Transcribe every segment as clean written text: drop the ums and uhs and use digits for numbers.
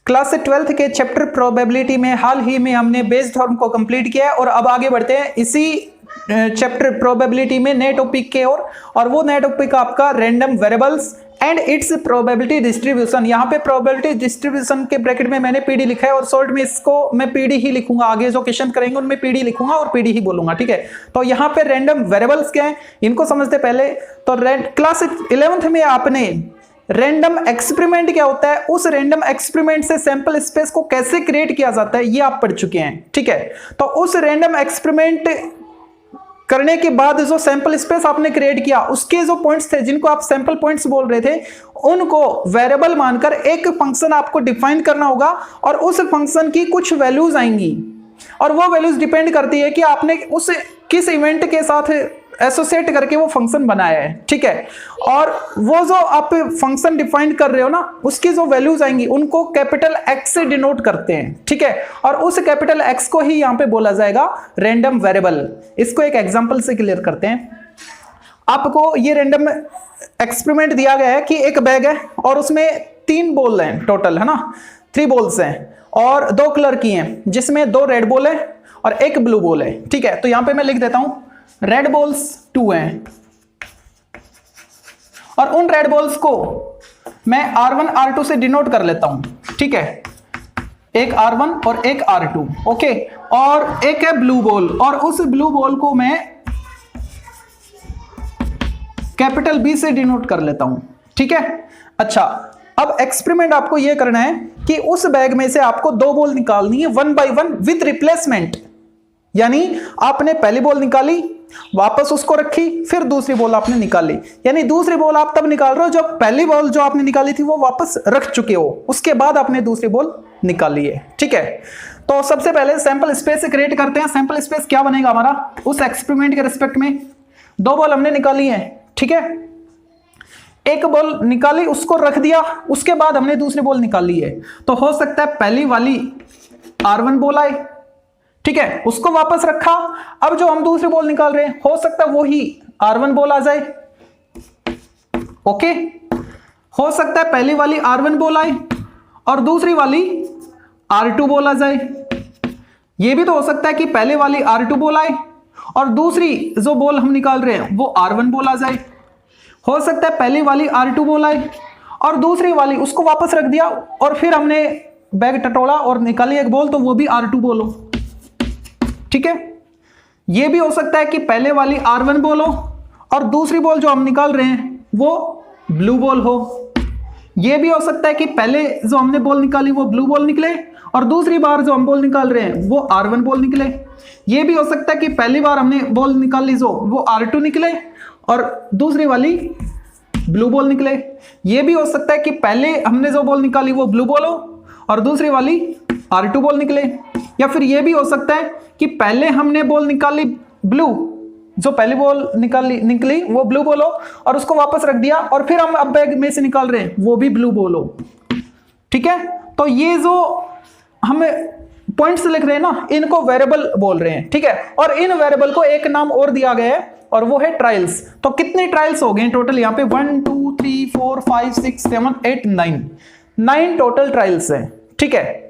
Class 12th के chapter probability में हाल ही में हमने बेस थ्योरम को कंप्लीट किया है और अब आगे बढ़ते हैं इसी चैप्टर प्रोबेबिलिटी में नए टॉपिक के और वो नया टॉपिक आपका random variables and it's probability distribution. यहाँ पे प्रोबेबिलिटी डिस्ट्रीब्यूशन के ब्रैकेट में मैंने पीडी लिखा है और शॉर्ट में इसको मैं पीडी ही लिखूंगा, आगे जो क्वेश्चन करेंगे उनमें पीडी लिखूंगा और पीडी ही बोलूंगा, ठीक है। तो यहाँ पे रैंडम वेरिएबल्स क्या है इनको समझते पहले। तो क्लास 11th में आपने रैंडम एक्सपेरिमेंट क्या होता है, उस रैंडम एक्सपेरिमेंट से सैंपल स्पेस को कैसे क्रिएट किया जाता है ये आप पढ़ चुके हैं, ठीक है। तो उस रैंडम एक्सपेरिमेंट करने के बाद जो सैंपल स्पेस आपने क्रिएट किया उसके जो पॉइंट्स थे जिनको आप सैंपल पॉइंट्स बोल रहे थे उनको वेरिएबल मानकर एक फंक्शन आपको डिफाइन करना होगा और उस फंक्शन की कुछ वैल्यूज आएंगी और वो वैल्यूज डिपेंड करती है कि आपने उस किस इवेंट के साथ एसोसिएट करके वो फंक्शन बनाया है, ठीक है। और वो जो आप फंक्शन डिफाइन कर रहे हो ना उसकी जो वैल्यूज आएंगी उनको कैपिटल एक्स से डिनोट करते हैं, ठीक है। और उस कैपिटल एक्स को ही यहाँ पे बोला जाएगा रैंडम वेरिएबल। इसको एक एग्जांपल से क्लियर करते हैं। आपको ये रैंडम एक्सपेरिमेंट दिया गया है कि एक बैग है और उसमें 3 बॉल हैं टोटल, है ना, 3 बॉल्स हैं और 2 कलर की हैं जिसमें 2 रेड बॉल है और 1 ब्लू बॉल है, ठीक है। तो यहां पे मैं लिख देता हूं रेड बॉल्स 2 हैं और उन रेड बॉल्स को मैं R1 R2 से डिनोट कर लेता हूं, ठीक है। एक R1 और एक R2, ओके। और एक है ब्लू बॉल और उस ब्लू बॉल को मैं कैपिटल B से डिनोट कर लेता हूं, ठीक है। अच्छा, अब एक्सपेरिमेंट आपको यह करना है कि उस बैग में से आपको 2 बॉल निकालनी है 1 by 1 विद रिप्लेसमेंट। यानी आपने पहली बॉल निकाली, वापस उसको रखी, फिर दूसरी बॉल आपने निकाली। यानी दूसरी बॉल आप तब निकाल रहे हो जब पहली बॉल जो आपने निकाली थी वो वापस रख चुके हो, उसके बाद आपने दूसरी बॉल निकाली है, ठीक है। तो सबसे पहले सैंपल स्पेस से क्रिएट करते हैं। सैंपल स्पेस क्या बनेगा हमारा उस एक्सपेरिमेंट के रिस्पेक्ट में। 2 बॉल हमने निकाली है, ठीक है। एक बॉल निकाली उसको रख दिया, उसके बाद हमने दूसरी बॉल निकाली है। तो हो सकता है पहली वाली R1 बॉल आए, ठीक है, उसको वापस रखा। अब जो हम दूसरी बॉल निकाल रहे हैं हो सकता है वो ही R1 बॉल आ जाए, ओके। हो सकता है पहली वाली R1 बॉल आए और दूसरी वाली R2 बॉल आ जाए। ये भी तो हो सकता है कि पहले वाली R2 बॉल आए और दूसरी जो बॉल हम निकाल रहे हैं वो R1 बॉल आ जाए। हो सकता है पहली वाली R2 बॉल आए और दूसरी वाली उसको वापस रख दिया और फिर हमने बैग टटोला और निकाली एक बॉल तो वो भी R2 बॉल हो, ठीक है। यह भी हो सकता है कि पहले वाली R1 बॉल हो और दूसरी बॉल जो हम निकाल रहे हैं वो ब्लू बॉल हो। यह भी हो सकता है कि पहले जो हमने बॉल निकाली वो ब्लू बॉल निकले और दूसरी बार जो हम बॉल निकाल रहे हैं वो R1 बॉल निकले। यह भी हो सकता है कि पहली बार हमने बॉल निकाली जो वो R2 निकले और दूसरी वाली ब्लू बॉल निकले। यह भी हो सकता है कि पहले हमने जो बॉल निकाली वो ब्लू बॉल हो और दूसरी वाली R2 बॉल निकले। या फिर यह भी हो सकता है कि पहले हमने बॉल निकाली ब्लू, जो पहली बॉल निकली वो ब्लू बॉल हो और उसको वापस रख दिया और फिर हम अब बैग में से निकाल रहे हैं वो भी ब्लू बॉल हो, ठीक है। तो ये जो हम पॉइंट्स लिख रहे हैं ना इनको वेरिएबल बोल रहे हैं, ठीक है। और इन वेरिएबल को एक नाम और दिया गया है और वो है ट्रायल्स। तो कितने ट्रायल्स हो गए टोटल यहाँ पे 1 2 3 4 5 6 7 8 9 टोटल ट्रायल्स है, ठीक है।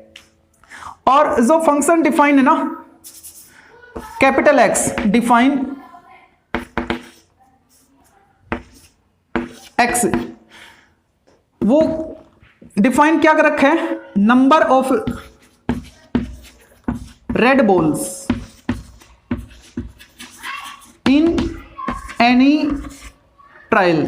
और जो फंक्शन डिफाइन है ना कैपिटल एक्स डिफाइन एक्स, वो डिफाइन क्या कर रखा है number of red balls in any trial.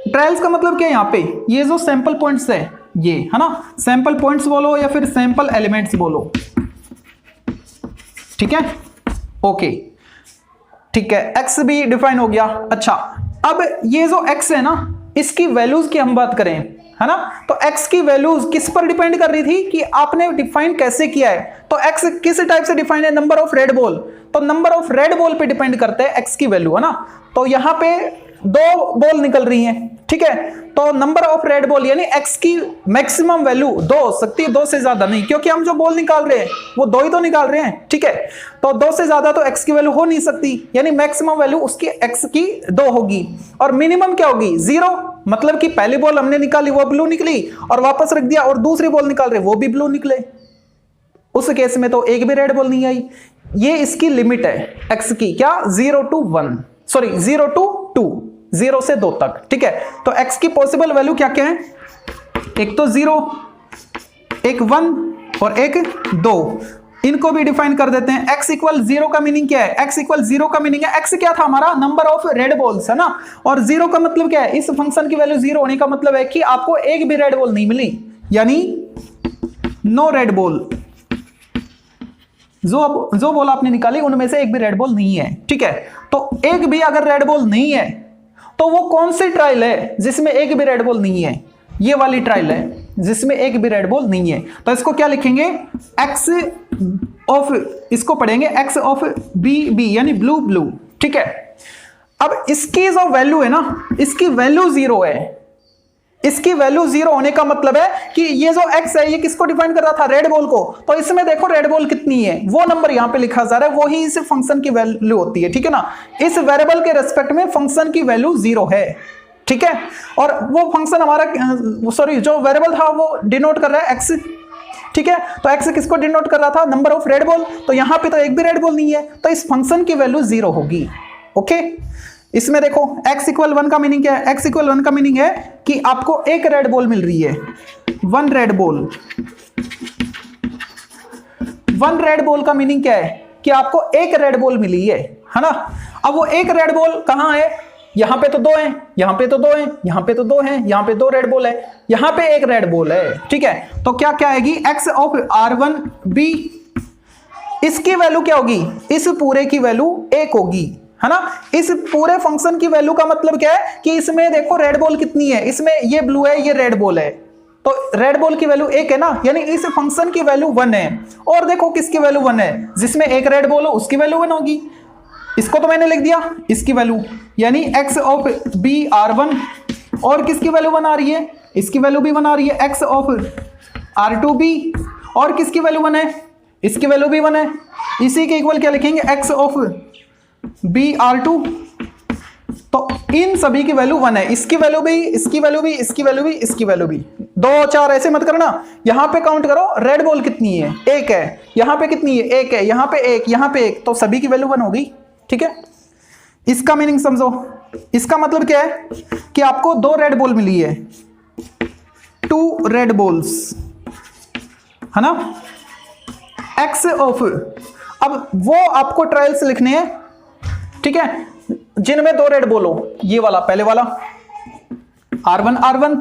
Trials का मतलब क्या है यहाँ पे ये जो सैंपल पॉइंट्स है ये, है ना, सैंपल पॉइंट्स बोलो या फिर सैंपल एलिमेंट्स बोलो, ठीक है, ओके, ठीक है। एक्स भी डिफाइन हो गया। अच्छा, अब ये जो एक्स है ना इसकी वैल्यूज की हम बात करें, है ना, तो एक्स की वैल्यूज किस पर डिपेंड कर रही थी कि आपने डिफाइन कैसे किया है। तो एक्स किस टाइप से डिफाइन है नंबर ऑफ रेड बॉल, तो नंबर ऑफ रेड बॉल पे डिपेंड करता है एक्स की वैल्यू, है ना। तो यहां पे 2 बॉल निकल रही हैं, ठीक है। तो नंबर ऑफ रेड बॉल यानी एक्स की मैक्सिमम वैल्यू 2 हो सकती है, 2 से ज्यादा नहीं, क्योंकि हम जो बॉल निकाल रहे हैं वो 2 ही तो निकाल रहे हैं, ठीक है। तो 2 से ज्यादा तो एक्स की वैल्यू हो नहीं सकती, यानी मैक्सिमम वैल्यू उसकी एक्स की 2 होगी और मिनिमम क्या होगी 0, मतलब कि पहली बॉल हमने निकाली वो ब्लू निकली और वापस रख दिया और दूसरी बॉल निकाल रहे वो भी ब्लू निकले, उस केस में तो एक भी रेड बॉल नहीं आई। ये इसकी लिमिट है एक्स की, क्या 0 to 1, सॉरी 0 to 2, 0 से 2 तक, ठीक है। तो एक्स की पॉसिबल वैल्यू क्या क्या है, एक तो 0, एक 1 और एक 2। इनको भी डिफाइन कर देते हैं। x इक्वल 0 का मीनिंग क्या है, x इक्वल 0 का मीनिंग है, x क्या था हमारा, नंबर ऑफ रेड बॉल्स है ना, और 0 का मतलब क्या है, इस फंक्शन की वैल्यू 0 होने का मतलब है कि आपको एक भी रेड बॉल नहीं मिली, यानी नो रेड बॉल। जो बॉल आपने निकाली उनमें से एक भी रेड बॉल नहीं है, ठीक है। तो एक भी अगर रेड बॉल नहीं है तो वो कौन सी ट्रायल है जिसमें एक भी रेड बॉल नहीं है, ये वाली ट्रायल है जिसमें एक भी रेड बॉल नहीं है। तो इसको क्या लिखेंगे, x ऑफ, इसको पढ़ेंगे x ऑफ बी यानी ब्लू ब्लू, ठीक है। अब इसकी जो वैल्यू है ना, इसकी वैल्यू 0 है, इसकी वैल्यू 0 होने का मतलब है कि ये जो x है ये किसको डिफाइन कर रहा था, रेड बॉल को। तो इसमें देखो रेड बॉल कितनी है, वो नंबर यहां पे लिखा जा रहा है, वो ही इस फंक्शन की वैल्यू होती है, ठीक है ना। इस वेरिएबल के रेस्पेक्ट में फंक्शन की वैल्यू 0 है, ठीक है। और वो फंक्शन हमारा, सॉरी जो वेरिएबल था वो डिनोट कर रहा है x, ठीक है। तो x किसको डिनोट कर रहा था, नंबर ऑफ रेड बॉल। तो यहां पे तो एक भी रेड बॉल नहीं है, तो इस फंक्शन की वैल्यू 0 होगी, ओके। इसमें देखो x इक्वल 1 का मीनिंग क्या है, x इक्वल 1 का मीनिंग है कि आपको एक रेड बॉल मिल रही है, 1 रेड बॉल। 1 रेड बॉल का मीनिंग क्या है कि आपको एक रेड बॉल मिली है ना। अब वो एक रेड बॉल कहां है, यहां पे तो 2 हैं, यहां पे तो 2 हैं, यहां पे तो 2 हैं, यहां पे 2 रेड बॉल है, यहां पे एक रेड बॉल है, ठीक है। तो क्या क्या आएगी, x ऑफ r1b, इसकी वैल्यू क्या होगी, इस पूरे की वैल्यू 1 होगी, है ना। इस पूरे फंक्शन की वैल्यू का मतलब क्या है कि इसमें देखो रेड बॉल कितनी है, इसमें ये ब्लू है ये रेड बॉल है, तो रेड बॉल की वैल्यू 1 है ना, यानी इस फंक्शन की वैल्यू 1 है। और देखो किसकी वैल्यू 1 है, जिसमें एक रेड बॉल हो उसकी वैल्यू 1 होगी। इसको तो मैंने लिख दिया, इसकी वैल्यू यानी x ऑफ b r1, और किसकी वैल्यू 1 आ रही है, इसकी वैल्यू भी 1 आ रही है, x ऑफ r2b, और किसकी वैल्यू 1 है, इसकी वैल्यू भी 1 है। इसी के इक्वल क्या लिखेंगे, x ऑफ b r2। तो इन सभी की वैल्यू 1 है, इसकी वैल्यू भी, इसकी वैल्यू भी, इसकी वैल्यू भी, इसकी वैल्यू भी। 2 4 ऐसे मत करना, यहां पे काउंट करो, रेड बॉल कितनी है, 1 है, यहां पे कितनी है, 1 है, यहां पे 1, यहां पे 1, तो सभी की वैल्यू 1 होगी, ठीक है। इसका मीनिंग समझो, इसका मतलब क्या है कि आपको 2 रेड बॉल मिली है, 2 रेड बॉल्स, है ना। x ऑफ, अब वो आपको ट्रायल्स लिखने हैं, ठीक है, जिनमें 2 रेड बॉल हो, ये वाला पहले वाला r1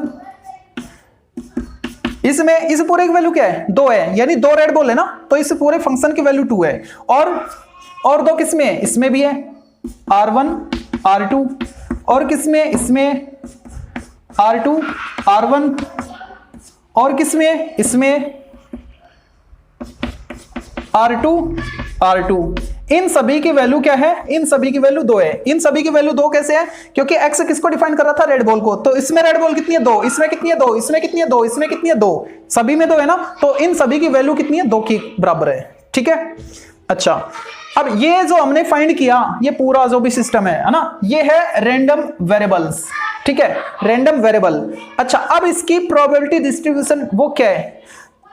इसमें इस पूरे की वैल्यू क्या है, 2 है, यानी 2 रेड बॉल है ना, तो इस पूरे फंक्शन की वैल्यू 2 है। और 2 किसमें है, इसमें भी है, r1 r2, और किसमें, इसमें r2 r1, और किसमें, इसमें r2 r2। इन सभी की वैल्यू क्या है, इन सभी की वैल्यू 2 है। इन सभी की वैल्यू 2 कैसे है, क्योंकि x किसको डिफाइन कर रहा था, रेड बॉल को। तो इसमें रेड बॉल कितनी है, 2, इसमें कितनी है, 2, इसमें कितनी है, 2, इसमें कितनी है, 2, सभी में 2 है ना, तो इन सभी की वैल्यू कितनी है, 2 के बराबर है, ठीक है। अच्छा, अब ये जो हमने फाइंड किया, ये पूरा जो भी सिस्टम है ना, ये है रैंडम वेरिएबल्स, ठीक है, रैंडम वेरिएबल। अच्छा, अब इसकी प्रोबेबिलिटी डिस्ट्रीब्यूशन वो क्या है,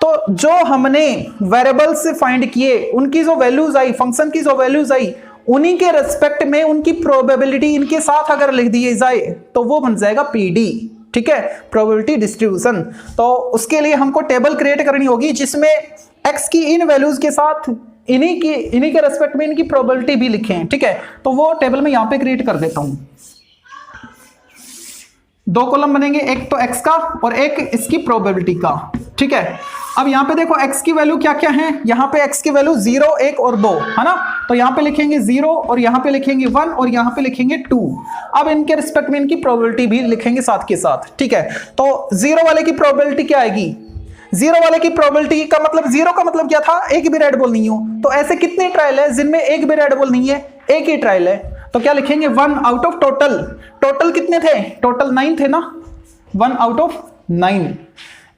तो जो हमने वेरिएबल्स से फाइंड किए उनकी जो वैल्यूज आई, फंक्शन की जो वैल्यूज आई, उन्हीं के रेस्पेक्ट में उनकी प्रोबेबिलिटी इनके साथ अगर लिख दी जाए तो वो बन जाएगा पीडी, ठीक है, प्रोबेबिलिटी डिस्ट्रीब्यूशन। तो उसके लिए हमको टेबल क्रिएट करनी होगी जिसमें एक्स की इन वैल्यूज के साथ इन्हीं के रेस्पेक्ट में इनकी प्रोबेबिलिटी भी लिखें, ठीक है। तो वो टेबल में यहां पे क्रिएट कर देता हूं। 2 कॉलम बनेंगे, एक तो x का और एक इसकी प्रोबेबिलिटी का, ठीक है। अब यहां पे देखो x की वैल्यू क्या क्या है, यहां पे x की वैल्यू 0 1 और 2 है ना, तो यहां पे लिखेंगे 0 और यहां पे लिखेंगे 1 और यहां पे लिखेंगे 2। अब इनके रिस्पेक्ट में इनकी प्रोबेबिलिटी भी लिखेंगे साथ के साथ, ठीक है। तो 0 वाले की प्रोबेबिलिटी क्या आएगी, 0 वाले की प्रोबेबिलिटी का मतलब, 0 का मतलब क्या था, एक भी रेड बॉल नहीं हो। तो ऐसे कितने ट्रायल है जिनमें एक भी रेड बॉल नहीं है, एक ही ट्रायल है, तो क्या लिखेंगे, 1 आउट ऑफ टोटल कितने थे, टोटल 9 थे ना, 1 आउट ऑफ 9।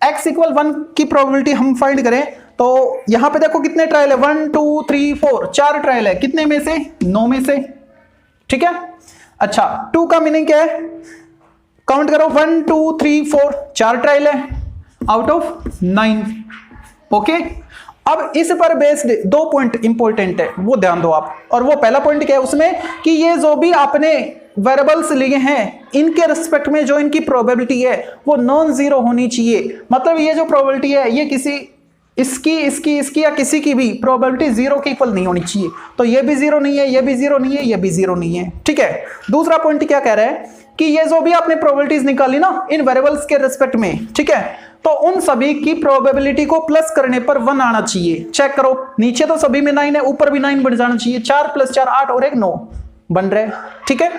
x इक्वल 1 की प्रोबेबिलिटी हम फाइंड करें तो यहां पे देखो कितने ट्रायल है, 1 2 3 4, 4 ट्रायल है, कितने में से, 9 में से, ठीक है। अच्छा, 2 का मीनिंग क्या है, काउंट करो 1 2 3 4 4 ट्रायल है आउट ऑफ 9। ओके, अब इस पर बेस्ड 2 पॉइंट इंपॉर्टेंट है, वो ध्यान दो आप। और वो पहला पॉइंट क्या है उसमें कि ये जो भी आपने वेरिएबल्स लिए हैं इनके रिस्पेक्ट में जो इनकी प्रोबेबिलिटी है वो नॉन जीरो होनी चाहिए। मतलब ये जो प्रोबेबिलिटी है ये किसी इसकी या किसी की भी प्रोबेबिलिटी जीरो के इक्वल नहीं होनी चाहिए। तो ये भी जीरो नहीं है, ये भी जीरो नहीं है, ये भी जीरो नहीं है। ठीक है, दूसरा पॉइंट क्या कह रहा है कि ये जो भी आपने प्रोबेबिलिटीज निकाली ना इन वेरिएबल्स के रिस्पेक्ट में, ठीक है, तो उन सभी की प्रोबेबिलिटी को प्लस करने पर 1 आना चाहिए। चेक करो, नीचे तो सभी में 9 है, ऊपर भी 9 बढ़ जाना चाहिए। 4 + 4 8 और 1 9 बन रहे। ठीक है,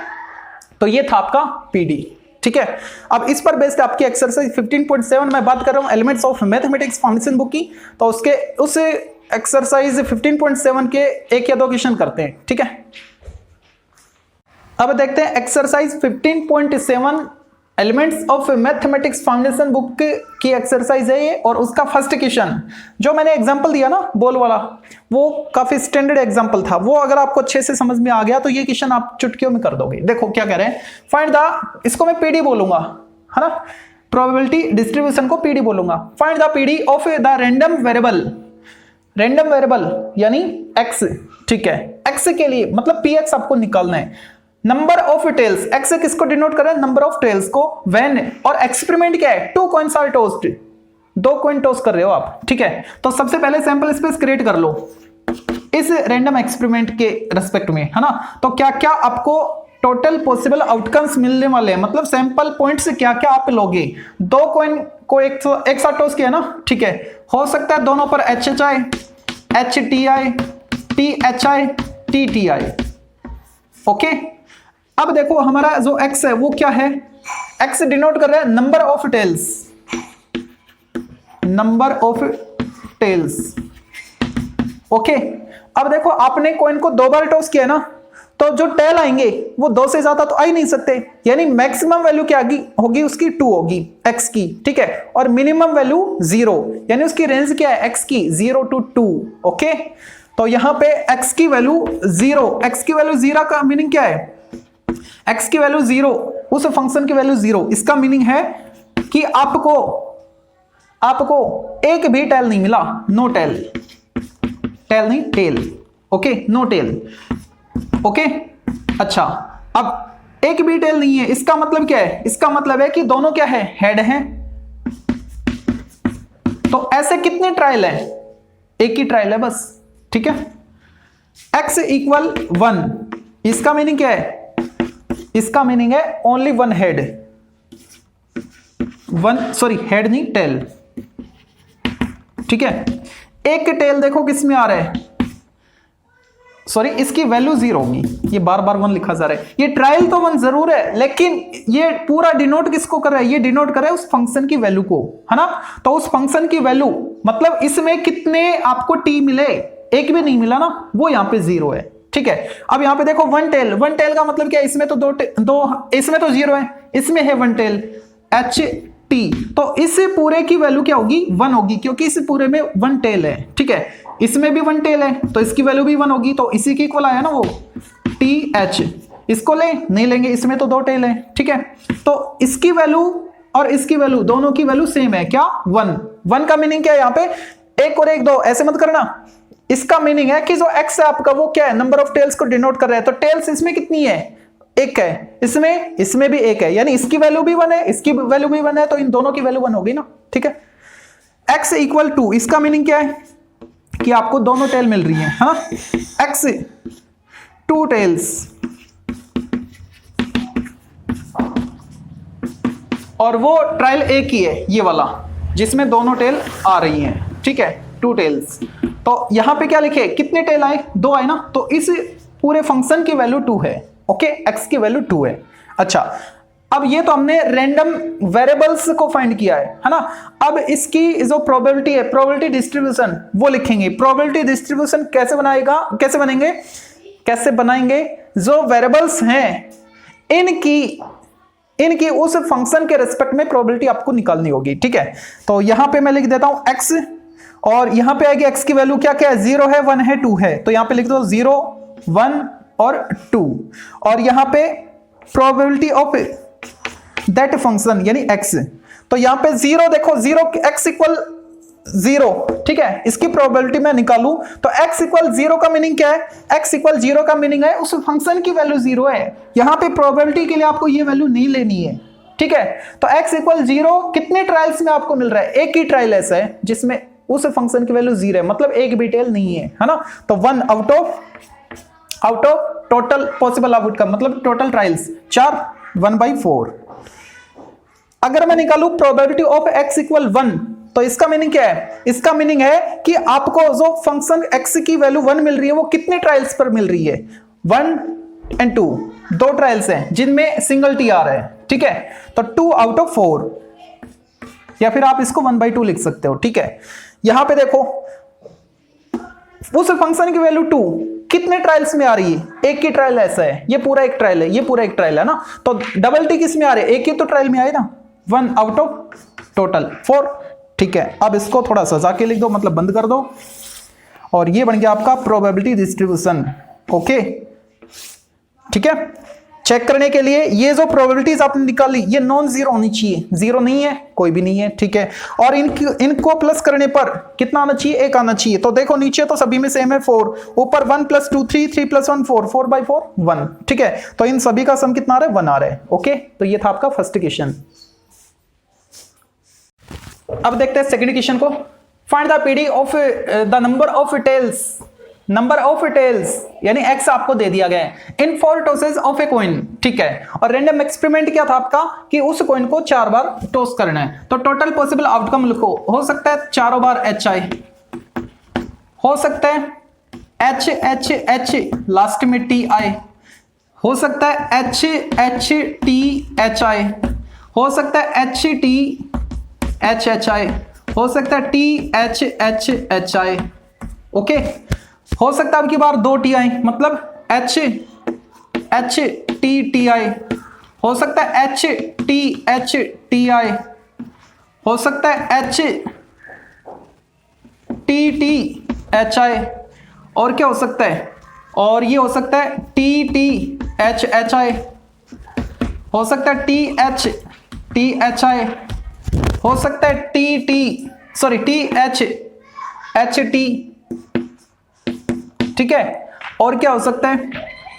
तो ये था आपका पीडी। ठीक है, अब इस पर बेस्ड आपकी एक्सरसाइज 15.7 मैं बात कर रहा हूं elements of mathematics foundation book की। तो उसके उस एक्सरसाइज 15.7 के 1 या 2 क्वेश्चन करते हैं। ठीक है, अब देखते हैं exercise 15.7 elements of mathematics foundation book की एक्सरसाइज है ये। और उसका फर्स्ट क्वेश्चन जो मैंने एग्जांपल दिया ना बॉल वाला, वो काफी स्टैंडर्ड एग्जांपल था। वो अगर आपको अच्छे से समझ में आ गया तो ये क्वेश्चन आप चुटकियों में कर दोगे। देखो क्या कह रहे हैं, फाइंड द, इसको मैं पीडी बोलूंगा, है ना, प्रोबेबिलिटी डिस्ट्रीब्यूशन को पीडी बोलूंगा। Find the PD of the random variable, random variable यानी x। ठीक है, x के लिए मतलब px आपको निकालना है। नंबर ऑफ टेल्स, x किसको डिनोट कर रहा है, नंबर ऑफ टेल्स को, व्हेन, और एक्सपेरिमेंट क्या है, 2 coins are tossed, 2 coin toss कर रहे हो आप। ठीक है, तो सबसे पहले सैंपल स्पेस क्रिएट कर लो इस रैंडम एक्सपेरिमेंट के रेस्पेक्ट में, है ना। तो क्या क्या आपको टोटल पॉसिबल आउटकम्स मिलने वाले हैं, मतलब सैंपल पॉइंट से क्या क्या आप लोगे। 2 कॉइन को एक साथ टॉस किया ना, ठीक है, हो सकता है दोनों पर HHI, HTI, THI, TTI। Okay, अब देखो हमारा जो x है वो क्या है, x डिनोट कर रहा है number of tails, number of tails. Okay, अब देखो आपने कॉइन को 2 बार टॉस किया ना, तो जो टेल आएंगे वो 2 से ज्यादा तो आ ही नहीं सकते, यानी मैक्सिमम वैल्यू क्या होगी उसकी 2 होगी x की। ठीक है, और मिनिमम वैल्यू 0, यानी उसकी रेंज क्या है x की 0 to 2। ओके, तो यहां पे x की वैल्यू 0, x की वैल्यू 0 का मीनिंग क्या है, x की वैल्यू 0, उस फंक्शन की वैल्यू 0, इसका मीनिंग है कि आपको एक भी टेल नहीं मिला, नो टेल, टेल नहीं tail. Okay, no tail. Okay, अच्छा, अब एक भी टेल नहीं है, इसका मतलब क्या है, इसका मतलब है कि दोनों क्या है, हेड हैं। तो ऐसे कितने ट्रायल है, एक ही ट्रायल है बस। ठीक है, x = 1, इसका मीनिंग क्या है, इसका मीनिंग है ओनली 1 हेड, हेड नहीं टेल। ठीक है, एक टेल देखो किस में आ रहा है, इसकी वैल्यू 0 होगी, ये बार बार 1 लिखा जा रहा है। ये ट्रायल तो 1 जरूर है, लेकिन ये पूरा डिनोट किसको कर रहा है, ये डिनोट कर रहा है उस फंक्शन की वैल्यू को, है ना। तो उस फंक्शन की वैल्यू मतलब इसमें कितने आपको टी मिले, एक भी नहीं मिला ना, वो यहां पे 0 है। ठीक है, अब यहां पे देखो 1 टेल का मतलब क्या है, इसमें तो दो इसमें तो 0 है, इसमें है 1 टेल HT, तो इस पूरे की वैल्यू क्या होगी, 1 होगी, क्योंकि इस पूरे में 1 टेल है। ठीक है, इसमें भी 1 टेल है तो इसकी वैल्यू भी 1 होगी, तो इसी के इक्वल आया ना वो TH। इसको नहीं लेंगे, इसमें तो 2 टेल है। ठीक है, तो इसकी वैल्यू और इसकी वैल्यू दोनों की वैल्यू सेम है, क्या 1 का मीनिंग क्या है, यहाँ पे 1 और 1 2 ऐसे मत करना। इसका मीनिंग है कि जो x है आपका वो क्या है, नंबर ऑफ टेल्स को डिनोट कर रहा है। तो टेल्स इसमें कितनी है, 1 है, इसमें भी 1 है, यानी इसकी वैल्यू भी 1 है, इसकी वैल्यू भी 1 है, तो इन दोनों की वैल्यू 1 होगी ना। ठीक है, x = 2, इसका मीनिंग क्या है कि आपको दोनों टेल मिल रही है, हाँ, x 2 टेल्स और वो ट्रायल एक ही है, ये वाला जिसमें दोनों टेल आ रही हैं। ठीक है, 2 टेल्स, तो यहां पे क्या लिखे, कितने टेल आए, 2 आए ना, तो इस पूरे फंक्शन की वैल्यू 2 है। ओके, x की वैल्यू 2 है। अच्छा, अब ये तो हमने रैंडम वेरिएबल्स को फाइंड किया है ना। अब इसकी जो प्रोबेबिलिटी है, प्रोबेबिलिटी डिस्ट्रीब्यूशन वो लिखेंगे। प्रोबेबिलिटी डिस्ट्रीब्यूशन कैसे बनाएंगे, जो वेरिएबल्स हैं इनकी उस फंक्शन के रेस्पेक्ट में प्रोबेबिलिटी आपको निकालनी होगी। ठीक है, तो यहां पे मैं लिख देता हूं x, और यहां पे आएगी x की वैल्यू क्या क्या है, 0 है, 1 है, 2 है, तो यहां पे लिख दो 0 1 और 2। और यहां पे प्रोबेबिलिटी ऑफ दैट फंक्शन यानी x। तो यहां पे 0 देखो, 0 x इक्वल 0, ठीक है, इसकी प्रोबेबिलिटी मैं निकालूं तो x इक्वल 0 का मीनिंग क्या है? x इक्वल 0 का मीनिंग है उस फंक्शन की वैल्यू 0 है। यहां पे प्रोबेबिलिटी के लिए आपको ये वैल्यू नहीं लेनी है, ठीक है। तो x इक्वल 0 कितने ट्रायल्स में आपको मिल रहा है? एक ही ट्रायल ऐसा है जिसमें उस फंक्शन की वैल्यू 0 है, मतलब एक भी टेल नहीं है ना। तो 1 out of total possible outcome, मतलब टोटल ट्रायल्स 4, 1/4। अगर मैं निकालूं प्रोबेबिलिटी ऑफ x इक्वल 1, तो इसका मीनिंग क्या है? इसका मीनिंग है कि आपको जो फंक्शन x की वैल्यू 1 मिल रही है वो कितने ट्रायल्स पर मिल रही है? 1 और 2, 2 ट्रायल्स हैं जिनमें सिंगल टी आ रहा है, ठीक है। तो 2 आउट ऑफ 4, या फिर आप इसको 1/2 लिख सकते हो, ठीक है। यहां पे देखो उस फंक्शन की वैल्यू 2 कितने ट्रायल्स में आ रही है? एक ही ट्रायल ऐसा है, ये पूरा एक ट्रायल है, ये पूरा एक ट्रायल है ना। तो डबल टी किस में आ रही है? एक ही तो ट्रायल में आए ना, 1 आउट ऑफ टोटल 4, ठीक है। अब इसको थोड़ा सजा के लिख दो, मतलब बंद कर दो, और ये बन गया आपका प्रोबेबिलिटी डिस्ट्रीब्यूशन। ओके, ठीक है। चेक करने के लिए ये जो प्रोबेबिलिटीज आपने निकाली ये नॉन जीरो होनी चाहिए, जीरो नहीं है, कोई भी नहीं है, ठीक है। और इनको प्लस करने पर कितना आना चाहिए? 1 आना चाहिए। तो देखो नीचे तो सभी में सेम है 4, ऊपर 1 + 2 3, 3 + 1 4, 4/4 1, ठीक है। तो इन सभी का सम कितना आ रहा है? 1 आ रहा है। ओके, तो ये था आपका फर्स्ट क्वेश्चन। अब देखते हैं सेकंड क्वेश्चन को। Find the PD of the number of tails, number of tails यानी x आपको दे दिया गया है in 4 tosses of a coin, ठीक है। और रैंडम एक्सपेरिमेंट क्या था आपका कि उस कॉइन को 4 बार टॉस करना है। तो टोटल पॉसिबल आउटकम लिखो, हो सकता है 4 बार HI, हो सकता है HHH लास्ट में TI, हो सकता है HHTHI, हो सकता है HTHHI, हो सकता है THHHI। ओके, हो सकता है अब की बार 2 TI, मतलब HHTTI, हो सकता है HTHTI, हो सकता है HTTHI, और क्या हो सकता है? और ये हो सकता है TTHHI, हो सकता है THTHI, हो सकता है THHT, ठीक है। और क्या हो सकता है?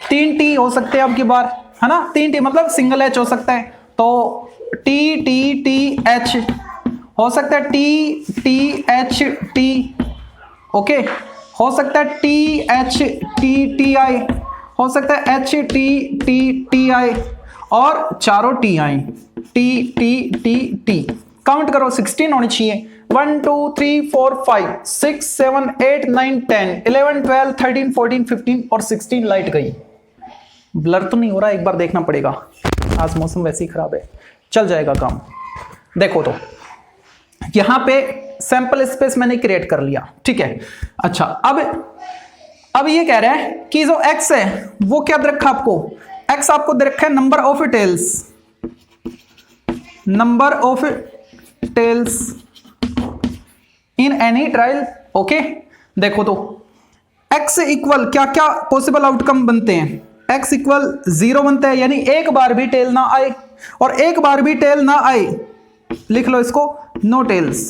3 T हो सकते हैं अब की बार, है ना। 3 T मतलब सिंगल H हो सकता है, तो TTTH, हो सकता है TTHT, ओके, हो सकता है THTTI, हो सकता है HTTTI, और चारों TI, TTTT। काउंट करो, 16 होनी चाहिए। 1 2 3 4 5 6 7 8 9 10 11 12 13 14 15 और 16 लाइट गई। ब्लर तो नहीं हो रहा, एक बार देखना पड़ेगा, आज मौसम वैसे ही खराब है, चल जाएगा काम। देखो तो यहां पे सैंपल स्पेस मैंने क्रिएट कर लिया, ठीक है। अच्छा, अब ये कह रहा है कि जो x है वो क्या दे रखा आपको? x आपको दे रखा है number of tails, number of tails in any trial. Okay, देखो तो x इक्वल क्या क्या पॉसिबल आउटकम बनते हैं? x इक्वल 0 बनता है, यानी एक बार भी टेल ना आए, और एक बार भी टेल ना आए लिख लो इसको, नो टेल्स,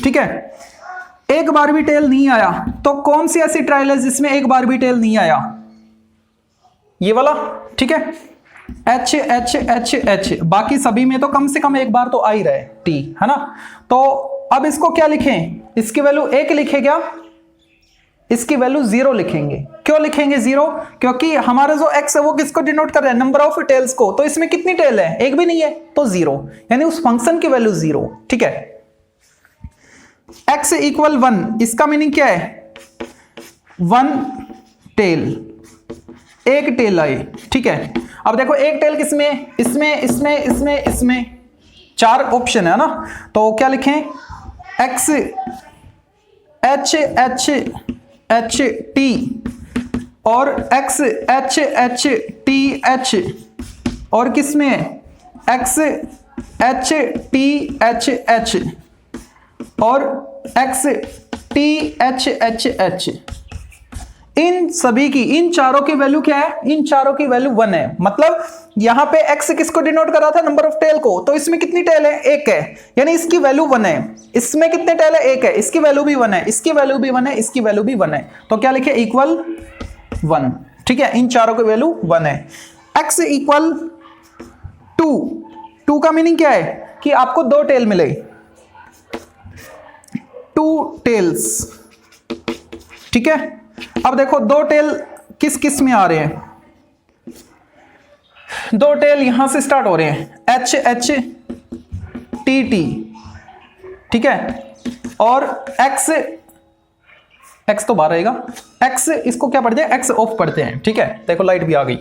ठीक है। एक बार भी टेल नहीं आया, तो कौन सी ऐसी ट्रायल है जिसमें एक बार भी टेल नहीं आया? ये वाला, ठीक है, HHHH। बाकी सभी में तो कम से कम एक बार तो आ ही रहा है T, है ना। तो अब इसको क्या लिखें? इसकी वैल्यू 1 लिखे क्या? इसकी वैल्यू 0 लिखेंगे। क्यों लिखेंगे 0? क्योंकि हमारा जो x है वो किसको डिनोट कर रहा है? नंबर ऑफ टेल्स को। तो इसमें कितनी टेल है? एक भी नहीं है, तो 0, यानी उस फंक्शन की वैल्यू 0, ठीक है। x इक्वल 1, इसका मीनिंग क्या है? 1 टेल, एक टेल आई, ठीक है। अब देखो एक टेल किसमें? इसमें, इसमें, इसमें, इसमें, 4 ऑप्शन है ना। तो क्या लिखें? x HHHT और XHHTH, और किसमें? XHTHH और XTHHH। इन सभी की, इन चारों की वैल्यू क्या है? इन चारों की वैल्यू 1 है। मतलब यहां पे x किसको डिनोट कर रहा था? नंबर ऑफ टेल को। तो इसमें कितनी टेल है? 1 है, यानी इसकी वैल्यू 1 है। इसमें कितने टेल है? 1 है, इसकी वैल्यू भी 1 है, इसकी वैल्यू भी 1 है, इसकी वैल्यू भी 1 है। तो क्या लिखे? इक्वल 1। ठीक है, इन चारों की वैल्यू 1 है। x इक्वल 2 का मीनिंग क्या है? कि आपको 2 टेल मिले, 2 टेल्स। ठीक है, अब देखो 2 टेल किस किस में आ रहे हैं? 2 टेल यहां से स्टार्ट हो रहे हैं, एच एच टी टी। ठीक है, और एक्स, एक्स तो बाहर रहेगा, एक्स इसको क्या पढ़ते हैं? एक्स ऑफ पढ़ते हैं। ठीक है, देखो लाइट भी आ गई।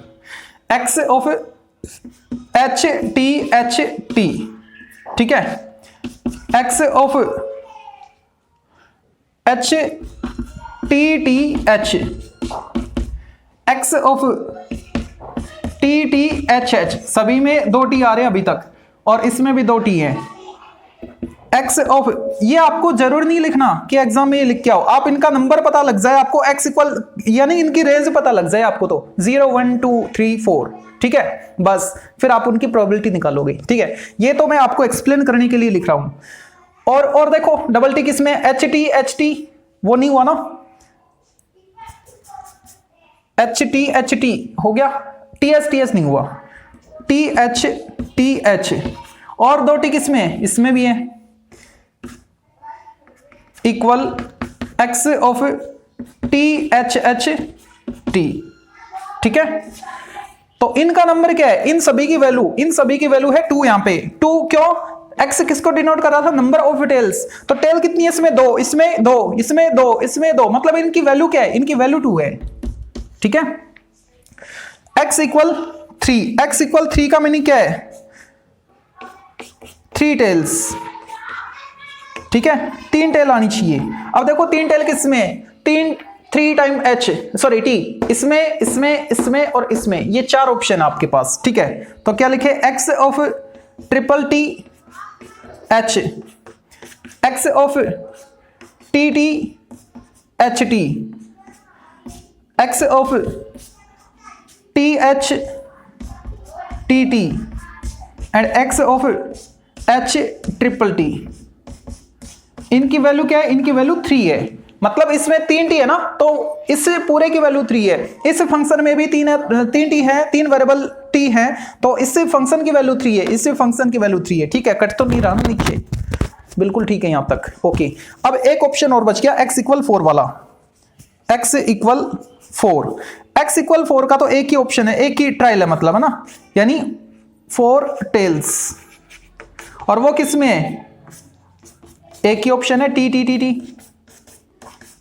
X of H T. ठीक है, x of H T H, x of T H H, सभी में 2 टी आ रहे हैं अभी तक, और इसमें भी 2 टी है। एक्स ऑफ, ये आपको जरूर नहीं लिखना कि एग्जाम में ये लिख के आओ, आप इनका नंबर पता लग जाए आपको, एक्स इक्वल यानी इनकी रेंज पता लग जाए आपको, तो 0 1 2 3 4। ठीक है, बस फिर आप उनकी प्रोबेबिलिटी निकालोगे। ठीक है, ये तो मैं आपको एक्सप्लेन करने के लिए लिख रहा हूं। और देखो डबल टी किसमें? एच टी, वो नहीं हुआ ना, एच टी हो गया, टी एस नहीं हुआ, टी एच। और 2 टी किसमें? इसमें भी है, equal x of T H T. ठीक है, तो इनका नंबर क्या है? इन सभी की वैल्यू है 2। यहां पे 2 क्यों? एक्स किसको डिनोट कर रहा था? Number of tails. तो टेल कितनी है? इसमें 2, इसमें 2, इसमें 2, इसमें 2, मतलब इनकी वैल्यू क्या है? इनकी वैल्यू 2 है। ठीक है, x इक्वल 3। x इक्वल 3 का मीनिंग क्या है? 3 टेल्स। ठीक है, 3 टेल आनी चाहिए। अब देखो 3 टेल किसमें? 3 टाइम h, सॉरी t, इसमें और इसमें, ये 4 ऑप्शन है आपके पास। ठीक है, तो क्या लिखे? x of triple T h, x of T H T, x of T H T T and x of h triple T. इनकी वैल्यू क्या है? इनकी वैल्यू 3 है। मतलब इसमें 3 टी है ना, तो इस पूरे की वैल्यू 3 है। इस फंक्शन में भी 3 टी है, 3 वेरिएबल टी है, तो इस फंक्शन की वैल्यू 3 है, इस फंक्शन की वैल्यू 3 है। ठीक है, कट तो नहीं रहा ना नीचे? बिल्कुल ठीक है यहां तक। ओके, अब एक ऑप्शन और बच गया, x इक्वल 4 वाला। x इक्वल 4, x इक्वल 4 का तो एक ही ऑप्शन है, एक ही ट्रायल है, मतलब है ना, यानी 4 टेल्स। और वो किसमें है? एक ही ऑप्शन है, टी।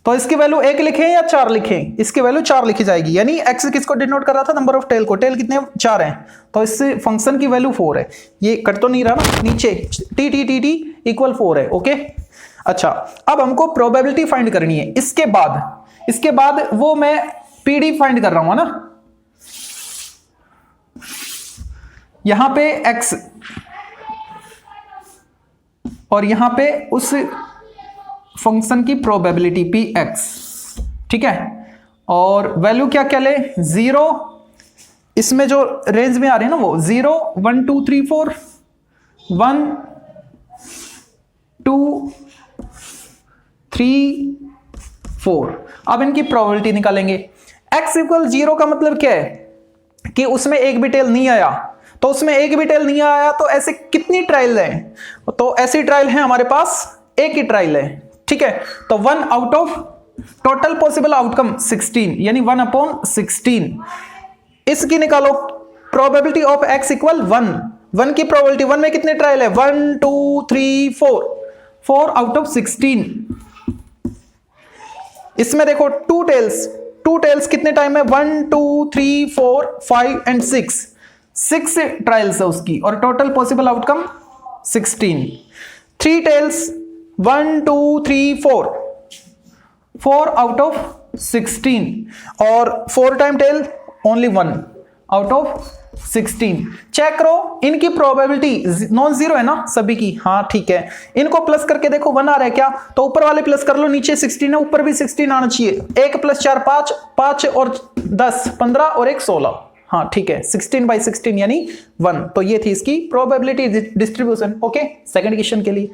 तो इसकी वैल्यू 1 लिखें या 4 लिखें? इसकी वैल्यू 4 लिखी जाएगी, यानी x किसको डिनोट कर रहा था? नंबर ऑफ टेल को। टेल कितने? 4 हैं, तो इस फंक्शन की वैल्यू 4 है। ये कट तो नहीं रहा ना नीचे? टी इक्वल 4 है। ओके, अच्छा, अब हमको प्रोबेबिलिटी फाइंड करनी है। इसके बाद वो मैं पीडी फाइंड कर रहा हूं ना, यहां पे x और यहां पे उस फंक्शन की प्रोबेबिलिटी px। ठीक है, और वैल्यू क्या ले? 0, इसमें जो रेंज में आ रही है ना वो 0 1 2 3 4, 1 2 3 4। अब इनकी प्रोबेबिलिटी निकालेंगे। x इक्वल 0 का मतलब क्या है? कि उसमें एक भी टेल नहीं आया, तो उसमें एक भी टेल नहीं आया, तो ऐसे कितनी ट्रायल है? तो ऐसी ट्रायल है हमारे पास, एक ही ट्रायल है। ठीक है, तो 1 out of total possible outcome 16, यानी 1/16। इसकी निकालो प्रोबेबिलिटी ऑफ x इक्वल 1 की प्रोबेबिलिटी, 1 में कितने ट्रायल है? 1 2 3 4 आउट ऑफ 16। इसमें देखो 2 टेल्स कितने टाइम है? 1 2 3 4 5 एंड 6 ट्रायल्स है उसकी, और total possible outcome 16। 3 tails 1 2 3 4 out of 16, और 4 time tail only 1 out of 16। Check करो इनकी प्रोबेबिलिटी नॉन जीरो है ना सभी की, हाँ ठीक है। इनको प्लस करके देखो 1 आ रहा है क्या, तो ऊपर वाले प्लस कर लो, नीचे 16 है, ऊपर भी 16 आना चाहिए। 1 + 4 5, 5 और 10 15 और 1 16, हाँ ठीक है, 16/16 यानी 1। तो ये थी इसकी probability distribution. Okay, second question के लिए